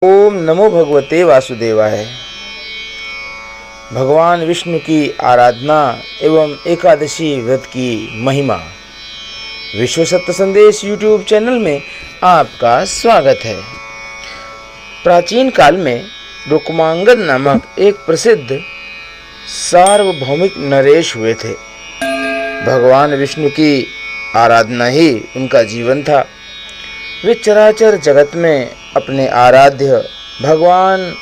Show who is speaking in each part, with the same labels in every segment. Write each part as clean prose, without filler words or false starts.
Speaker 1: ओम नमो भगवते वासुदेवाय। भगवान विष्णु की आराधना एवं एकादशी व्रत की महिमा। विश्व सत्य संदेश यूट्यूब चैनल में आपका स्वागत है। प्राचीन काल में रुक्मांगद नामक एक प्रसिद्ध सार्वभौमिक नरेश हुए थे। भगवान विष्णु की आराधना ही उनका जीवन था। वे चराचर जगत में अपने आराध्य भगवान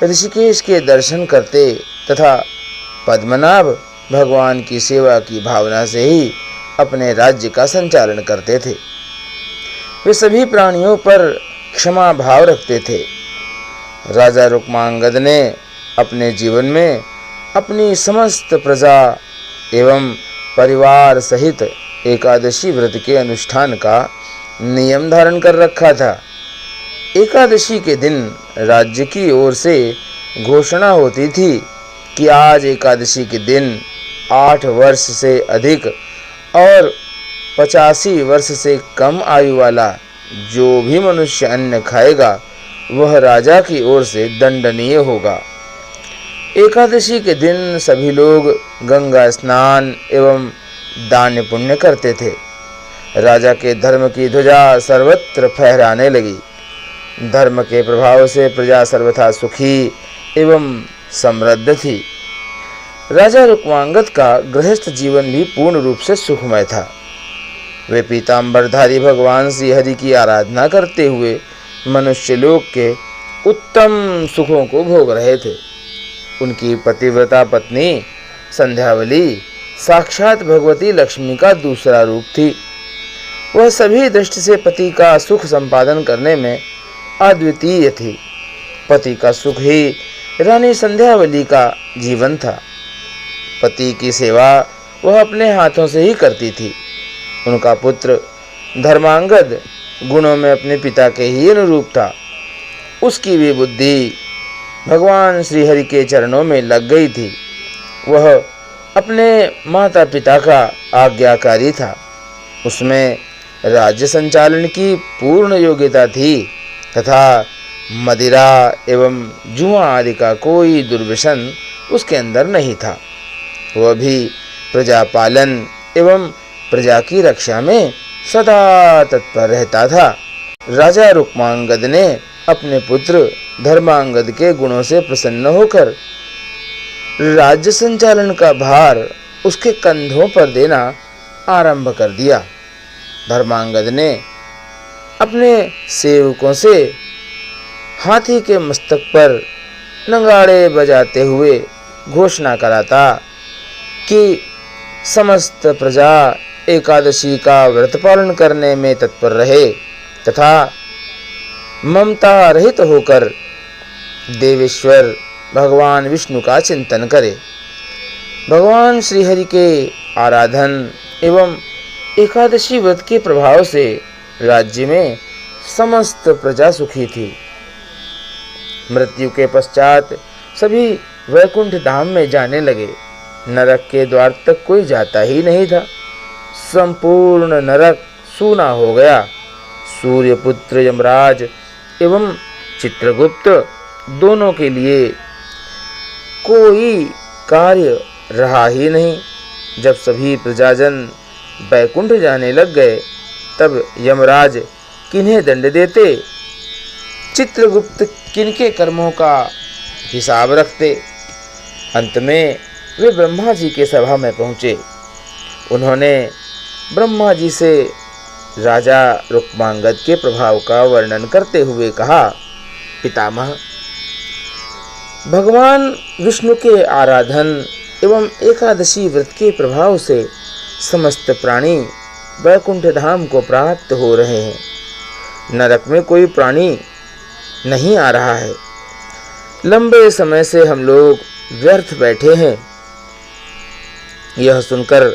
Speaker 1: ऋषिकेश के दर्शन करते तथा पद्मनाभ भगवान की सेवा की भावना से ही अपने राज्य का संचालन करते थे। वे सभी प्राणियों पर क्षमा भाव रखते थे। राजा रुक्मांगद ने अपने जीवन में अपनी समस्त प्रजा एवं परिवार सहित एकादशी व्रत के अनुष्ठान का नियम धारण कर रखा था। एकादशी के दिन राज्य की ओर से घोषणा होती थी कि आज एकादशी के दिन 8 वर्ष से अधिक और 85 वर्ष से कम आयु वाला जो भी मनुष्य अन्न खाएगा वह राजा की ओर से दंडनीय होगा। एकादशी के दिन सभी लोग गंगा स्नान एवं दान पुण्य करते थे। राजा के धर्म की ध्वजा सर्वत्र फहराने लगी। धर्म के प्रभाव से प्रजा सर्वथा सुखी एवं समृद्ध थी। राजा रुक्मांगद का गृहस्थ जीवन भी पूर्ण रूप से सुखमय था। वे पीतांबरधारी भगवान श्री हरि की आराधना करते हुए मनुष्य लोक के उत्तम सुखों को भोग रहे थे। उनकी पतिव्रता पत्नी संध्यावली साक्षात भगवती लक्ष्मी का दूसरा रूप थी। वह सभी दृष्टि से पति का सुख संपादन करने में अद्वितीय थी। पति का सुख ही रानी संध्यावली का जीवन था। पति की सेवा वह अपने हाथों से ही करती थी। उनका पुत्र धर्मांगद गुणों में अपने पिता के ही अनुरूप था। उसकी भी बुद्धि भगवान श्री हरि के चरणों में लग गई थी। वह अपने माता पिता का आज्ञाकारी था। उसमें राज्य संचालन की पूर्ण योग्यता थी तथा मदिरा एवं जुआ आदि का कोई दुर्व्यसन उसके अंदर नहीं था। वह भी प्रजा पालन एवं प्रजा की रक्षा में सदा तत्पर रहता था। राजा रुक्मांगद ने अपने पुत्र धर्मांगद के गुणों से प्रसन्न होकर राज्य संचालन का भार उसके कंधों पर देना आरंभ कर दिया। धर्मांगद ने अपने सेवकों से हाथी के मस्तक पर नगाड़े बजाते हुए घोषणा कराता कि समस्त प्रजा एकादशी का व्रत पालन करने में तत्पर रहे तथा ममता रहित होकर देवेश्वर भगवान विष्णु का चिंतन करे। भगवान श्री हरि के आराधन एवं एकादशी व्रत के प्रभाव से राज्य में समस्त प्रजा सुखी थी। मृत्यु के पश्चात सभी वैकुंठ धाम में जाने लगे। नरक के द्वार तक कोई जाता ही नहीं था। संपूर्ण नरक सूना हो गया। सूर्यपुत्र यमराज एवं चित्रगुप्त दोनों के लिए कोई कार्य रहा ही नहीं। जब सभी प्रजाजन बैकुंठ जाने लग गए तब यमराज किन्हें दंड देते, चित्रगुप्त किनके कर्मों का हिसाब रखते। अंत में वे ब्रह्मा जी के सभा में पहुँचे। उन्होंने ब्रह्मा जी से राजा रुक्मांगद के प्रभाव का वर्णन करते हुए कहा, पितामह, भगवान विष्णु के आराधन एवं एकादशी व्रत के प्रभाव से समस्त प्राणी वैकुंठ धाम को प्राप्त हो रहे हैं। नरक में कोई प्राणी नहीं आ रहा है। लंबे समय से हम लोग व्यर्थ बैठे हैं। यह सुनकर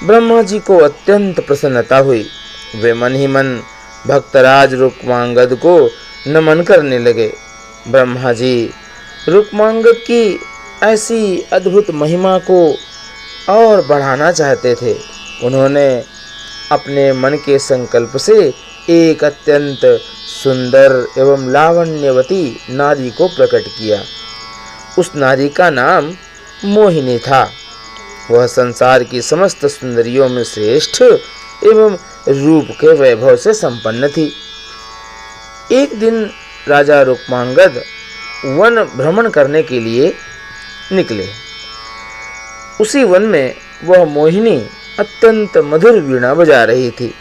Speaker 1: ब्रह्मा जी को अत्यंत प्रसन्नता हुई। वे मन ही मन भक्तराज रुक्मांगद को नमन करने लगे। ब्रह्मा जी रुक्मांगद की ऐसी अद्भुत महिमा को और बढ़ाना चाहते थे। उन्होंने अपने मन के संकल्प से एक अत्यंत सुंदर एवं लावण्यवती नारी को प्रकट किया। उस नारी का नाम मोहिनी था। वह संसार की समस्त सुंदरियों में श्रेष्ठ एवं रूप के वैभव से संपन्न थी। एक दिन राजा रुक्मांगद वन भ्रमण करने के लिए निकले। उसी वन में वह मोहिनी अत्यंत मधुर वीणा बजा रही थी।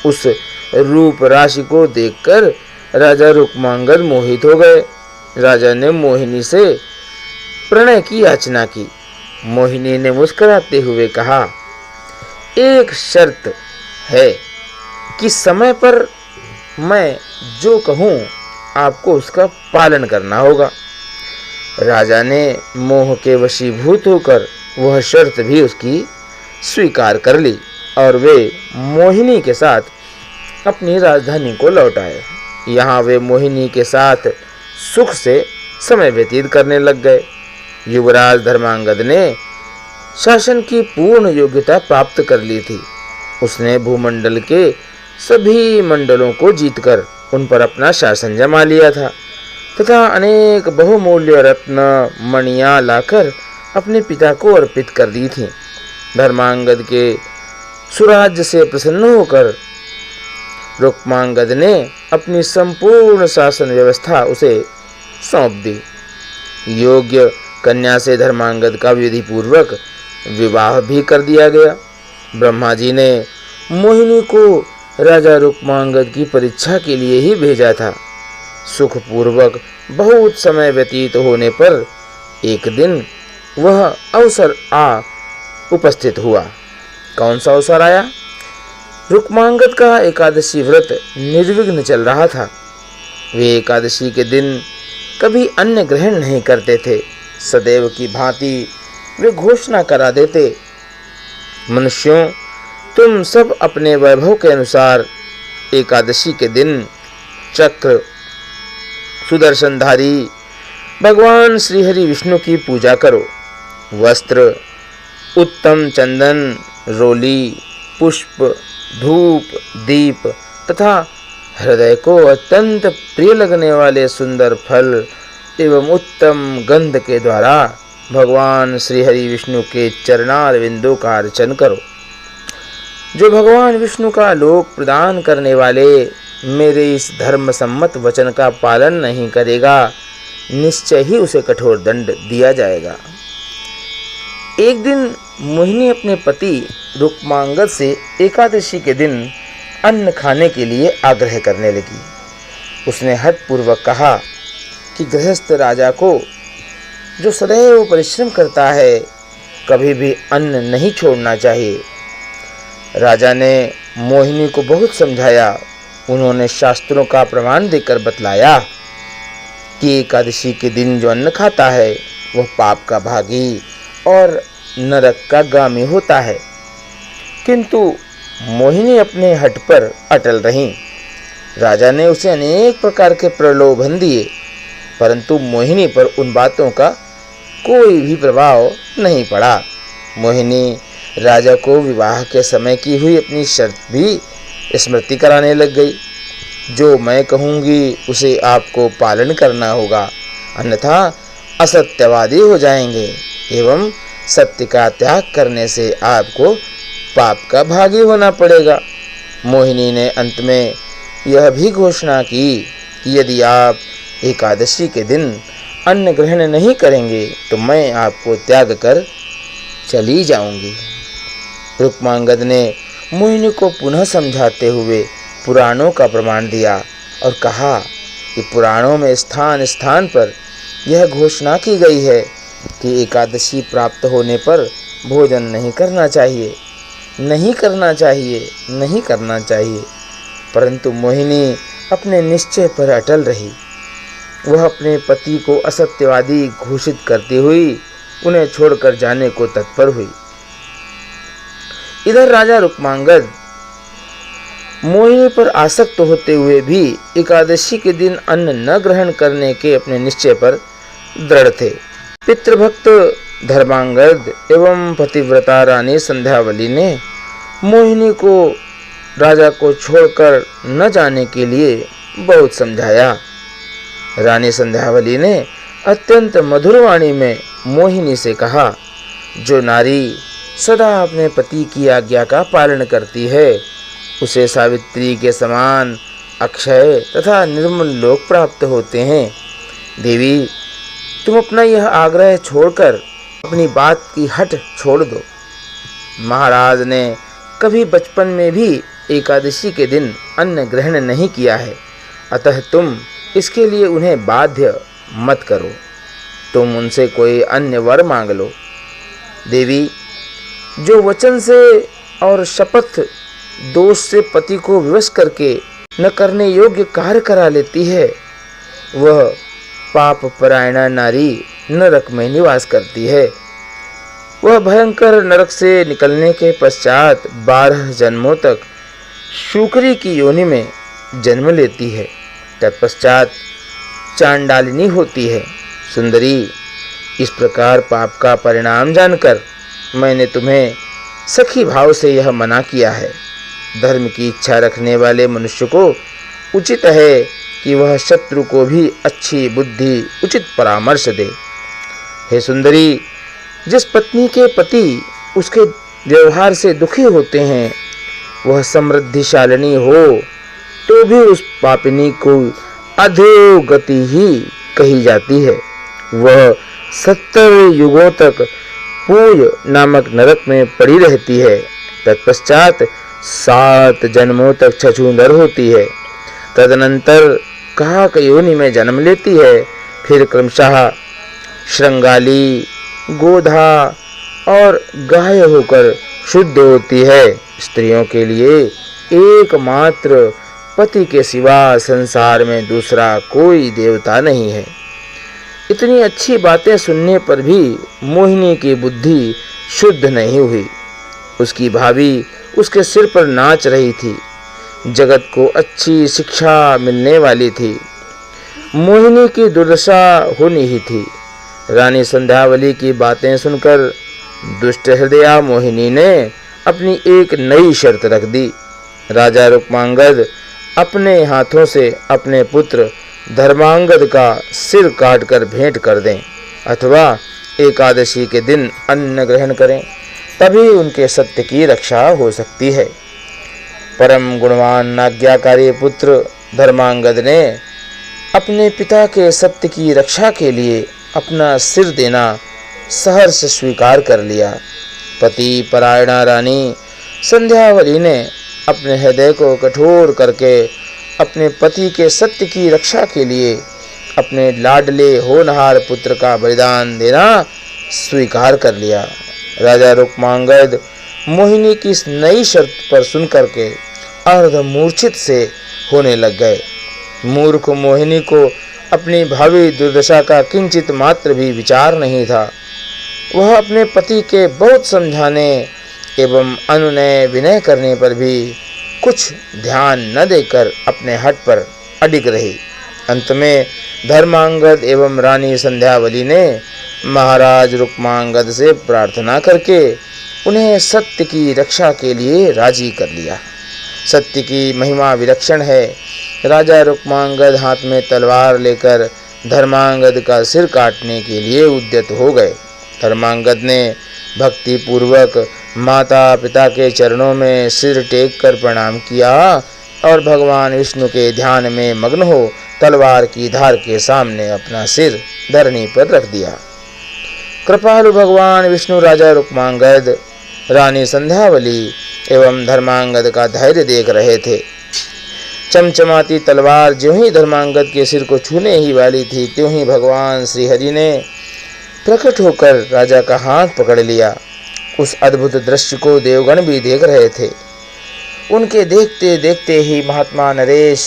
Speaker 1: उस रूप राशि को देखकर राजा रुक्मांगद मोहित हो गए। राजा ने मोहिनी से प्रणय की याचना की। मोहिनी ने मुस्कुराते हुए कहा, एक शर्त है कि समय पर मैं जो कहूँ आपको उसका पालन करना होगा। राजा ने मोह के वशीभूत होकर वह शर्त भी उसकी स्वीकार कर ली और वे मोहिनी के साथ अपनी राजधानी को लौट आए। यहाँ वे मोहिनी के साथ सुख से समय व्यतीत करने लग गए। युवराज धर्मांगद ने शासन की पूर्ण योग्यता प्राप्त कर ली थी। उसने भूमंडल के सभी मंडलों को जीतकर उन पर अपना शासन जमा लिया था तथा अनेक बहुमूल्य रत्न मणियां लाकर अपने पिता को अर्पित कर दी थी। धर्मांगद के सुराज्य से प्रसन्न होकर रुक्मांगद ने अपनी संपूर्ण शासन व्यवस्था उसे सौंप दी। योग्य कन्या से धर्मांगद का विधि पूर्वक विवाह भी कर दिया गया। ब्रह्मा जी ने मोहिनी को राजा रुक्मांगद की परीक्षा के लिए ही भेजा था। सुखपूर्वक बहुत समय व्यतीत होने पर एक दिन वह अवसर उपस्थित हुआ। कौन सा अवसर आया? रुक्मांगद का एकादशी व्रत निर्विघ्न चल रहा था। वे एकादशी के दिन कभी अन्न ग्रहण नहीं करते थे। सदैव की भांति वे घोषणा करा देते, मनुष्यों, तुम सब अपने वैभव के अनुसार एकादशी के दिन चक्र, सुदर्शनधारी भगवान श्री हरि विष्णु की पूजा करो। वस्त्र, उत्तम चंदन, रोली, पुष्प, धूप, दीप तथा हृदय को अत्यंत प्रिय लगने वाले सुंदर फल एवं उत्तम गंध के द्वारा भगवान श्री हरि विष्णु के चरणार बिंदु का अर्चन करो। जो भगवान विष्णु का लोक प्रदान करने वाले मेरे इस धर्म सम्मत वचन का पालन नहीं करेगा, निश्चय ही उसे कठोर दंड दिया जाएगा। एक दिन मोहिनी अपने पति रुक्मांगद से एकादशी के दिन अन्न खाने के लिए आग्रह करने लगी। उसने हठपूर्वक कहा कि गृहस्थ राजा को, जो सदैव परिश्रम करता है, कभी भी अन्न नहीं छोड़ना चाहिए। राजा ने मोहिनी को बहुत समझाया। उन्होंने शास्त्रों का प्रमाण देकर बतलाया कि एकादशी के दिन जो अन्न खाता है वह पाप का भागी और नरक का गामी होता है। किंतु मोहिनी अपने हठ पर अटल रही। राजा ने उसे अनेक प्रकार के प्रलोभन दिए, परंतु मोहिनी पर उन बातों का कोई भी प्रभाव नहीं पड़ा। मोहिनी राजा को विवाह के समय की हुई अपनी शर्त भी स्मृति कराने लग गई। जो मैं कहूँगी उसे आपको पालन करना होगा, अन्यथा असत्यवादी हो जाएंगे एवं सत्य का त्याग करने से आपको पाप का भागी होना पड़ेगा। मोहिनी ने अंत में यह भी घोषणा की कि यदि आप एकादशी के दिन अन्न ग्रहण नहीं करेंगे तो मैं आपको त्याग कर चली जाऊंगी। रुक्मांगद ने मोहिनी को पुनः समझाते हुए पुराणों का प्रमाण दिया और कहा कि पुराणों में स्थान स्थान पर यह घोषणा की गई है कि एकादशी प्राप्त होने पर भोजन नहीं करना चाहिए, नहीं करना चाहिए, नहीं करना चाहिए। परंतु मोहिनी अपने निश्चय पर अटल रही। वह अपने पति को असत्यवादी घोषित करती हुई उन्हें छोड़कर जाने को तत्पर हुई। इधर राजा रुक्मांगद मोहिनी पर आसक्त होते हुए भी एकादशी के दिन अन्न न ग्रहण करने के अपने निश्चय पर दृढ़ थे। पितृभक्त धर्मांगद एवं पतिव्रता रानी संध्यावली ने मोहिनी को राजा को छोड़कर न जाने के लिए बहुत समझाया। रानी संध्यावली ने अत्यंत मधुर वाणी में मोहिनी से कहा, जो नारी सदा अपने पति की आज्ञा का पालन करती है, उसे सावित्री के समान अक्षय तथा निर्मल लोक प्राप्त होते हैं। देवी, तुम अपना यह आग्रह छोड़कर अपनी बात की हट छोड़ दो। महाराज ने कभी बचपन में भी एकादशी के दिन अन्न ग्रहण नहीं किया है, अतः तुम इसके लिए उन्हें बाध्य मत करो। तुम उनसे कोई अन्य वर मांग लो। देवी, जो वचन से और शपथ दोष से पति को विवश करके न करने योग्य कार्य करा लेती है, वह पाप परायणा नारी नरक में निवास करती है। वह भयंकर नरक से निकलने के पश्चात 12 जन्मों तक शूकरी की योनि में जन्म लेती है, तत्पश्चात चांडालिनी होती है। सुंदरी, इस प्रकार पाप का परिणाम जानकर मैंने तुम्हें सखी भाव से यह मना किया है। धर्म की इच्छा रखने वाले मनुष्य को उचित है कि वह शत्रु को भी अच्छी बुद्धि, उचित परामर्श दे। हे सुंदरी, जिस पत्नी के पति उसके व्यवहार से दुखी होते हैं, वह समृद्धिशालिनी हो तो भी उस पापिनी को अधोगति ही कही जाती है। वह 70 युगों तक पूय नामक नरक में पड़ी रहती है, तत्पश्चात 7 जन्मों तक छछूंदर होती है, तदनंतर काक योनि में जन्म लेती है, फिर क्रमशः श्रृंगाली, गोधा और गाय होकर शुद्ध होती है। स्त्रियों के लिए एकमात्र पति के सिवा संसार में दूसरा कोई देवता नहीं है। इतनी अच्छी बातें सुनने पर भी मोहिनी की बुद्धि शुद्ध नहीं हुई। उसकी भाभी उसके सिर पर नाच रही थी। जगत को अच्छी शिक्षा मिलने वाली थी। मोहिनी की दुर्दशा होनी ही थी। रानी संध्यावली की बातें सुनकर दुष्ट हृदया मोहिनी ने अपनी एक नई शर्त रख दी। राजा रुक्मांगद अपने हाथों से अपने पुत्र धर्मांगद का सिर काटकर भेंट कर दें अथवा एकादशी के दिन अन्न ग्रहण करें, तभी उनके सत्य की रक्षा हो सकती है। परम गुणवान आज्ञाकारी पुत्र धर्मांगद ने अपने पिता के सत्य की रक्षा के लिए अपना सिर देना सहर्ष स्वीकार कर लिया। पति परायणा रानी संध्यावली ने अपने हृदय को कठोर करके अपने पति के सत्य की रक्षा के लिए अपने लाडले होनहार पुत्र का बलिदान देना स्वीकार कर लिया। राजा रुक्मांगद मोहिनी की इस नई शर्त पर सुनकर के अर्धमूर्छित से होने लग गए। मूर्ख मोहिनी को अपनी भावी दुर्दशा का किंचित मात्र भी विचार नहीं था। वह अपने पति के बहुत समझाने एवं अनुनय विनय करने पर भी कुछ ध्यान न देकर अपने हठ पर अडिग रही। अंत में धर्मांगद एवं रानी संध्यावली ने महाराज रुक्मांगद से प्रार्थना करके उन्हें सत्य की रक्षा के लिए राजी कर लिया। सत्य की महिमा विलक्षण है। राजा रुक्मांगद हाथ में तलवार लेकर धर्मांगद का सिर काटने के लिए उद्यत हो गए। धर्मांगद ने भक्ति पूर्वक माता पिता के चरणों में सिर टेक कर प्रणाम किया और भगवान विष्णु के ध्यान में मग्न हो तलवार की धार के सामने अपना सिर धरनी पर रख दिया। कृपालु भगवान विष्णु राजा रुक्मांगद, रानी संध्यावली एवं धर्मांगद का धैर्य देख रहे थे। चमचमाती तलवार ज्यों ही धर्मांगद के सिर को छूने ही वाली थी, त्यों ही भगवान श्रीहरि ने प्रकट होकर राजा का हाथ पकड़ लिया। उस अद्भुत दृश्य को देवगण भी देख रहे थे। उनके देखते देखते ही महात्मा नरेश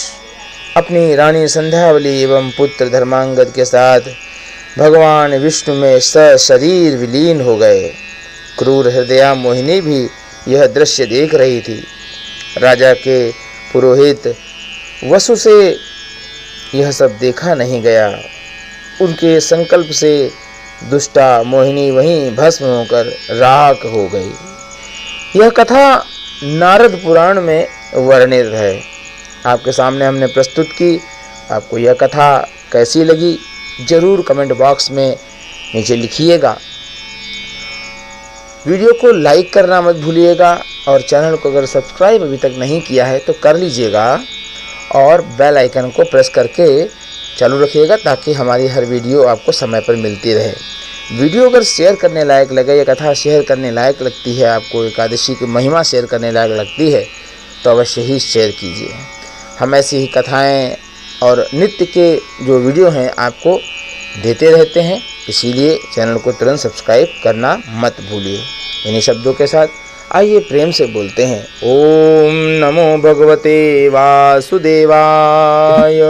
Speaker 1: अपनी रानी संध्यावली एवं पुत्र धर्मांगद के साथ भगवान विष्णु में सशरीर विलीन हो गए। क्रूर हृदया मोहिनी भी यह दृश्य देख रही थी। राजा के पुरोहित वसु से यह सब देखा नहीं गया। उनके संकल्प से दुष्टा मोहिनी वहीं भस्म होकर राख हो गई। यह कथा नारद पुराण में वर्णित है। आपके सामने हमने प्रस्तुत की। आपको यह कथा कैसी लगी ज़रूर कमेंट बॉक्स में नीचे लिखिएगा। वीडियो को लाइक करना मत भूलिएगा और चैनल को अगर सब्सक्राइब अभी तक नहीं किया है तो कर लीजिएगा और बेल आइकन को प्रेस करके चालू रखिएगा ताकि हमारी हर वीडियो आपको समय पर मिलती रहे। वीडियो अगर शेयर करने लायक लगे, या कथा शेयर करने लायक लगती है, आपको एकादशी की महिमा शेयर करने लायक लगती है तो अवश्य ही शेयर कीजिए। हम ऐसी ही कथाएँ और नित्य के जो वीडियो हैं आपको देते रहते हैं, इसीलिए चैनल को तुरंत सब्सक्राइब करना मत भूलिए। इन्हीं शब्दों के साथ आइए प्रेम से बोलते हैं ओम नमो भगवते वासुदेवाय।